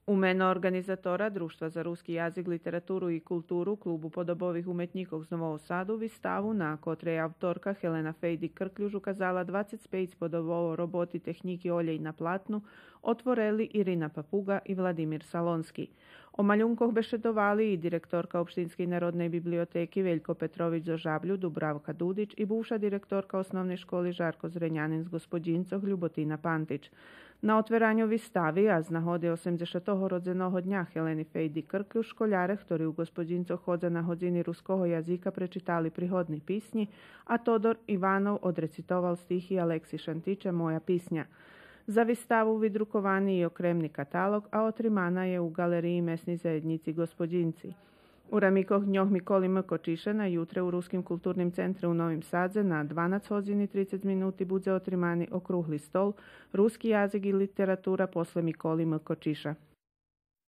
Umeno organizatora Društva za ruski jazik, literaturu i kulturu Klubu podobovih umetnikov z Nového Sadu výstavu, na kotrej autorka Helena Fejdi Krkljuž ukazala 25 podobov roboti tehniki olej na platnu, otvorili Irina Papuga i Vladimir Salonski. O maljunkoh bešedovali i direktorka Opštinske narodne biblioteki Veljko Petrović za Žablju, Dubravka Dudić i bivša direktorka osnovne školi Žarko Zrenjanin z Gospodincoh Ljubotina Pantić. Na otveranju výstavy a z nahode 80. rodzeného dňa Heleny Fejdy Krkljuž školjare, ktorí u Gospodincoh hodza na hodzini ruskoho jazika prečitali prihodni pisnji, a Todor Ivanov odrecitoval stihi Aleksi Šantiče Moja pisnja. Za výstavu vydrukovaný i okremni katalog, a otrimana je u galeriji mesni zajednici Gospodinci. U ramikoh dňoh Mikoli M. Kočišena jutre u Ruskim kulturnim centru u Novim Sadze na 12 hodini 30 minuti budze otrimani okrugli stol, ruski jazik i literatura posle Mikoli M. Kočiša.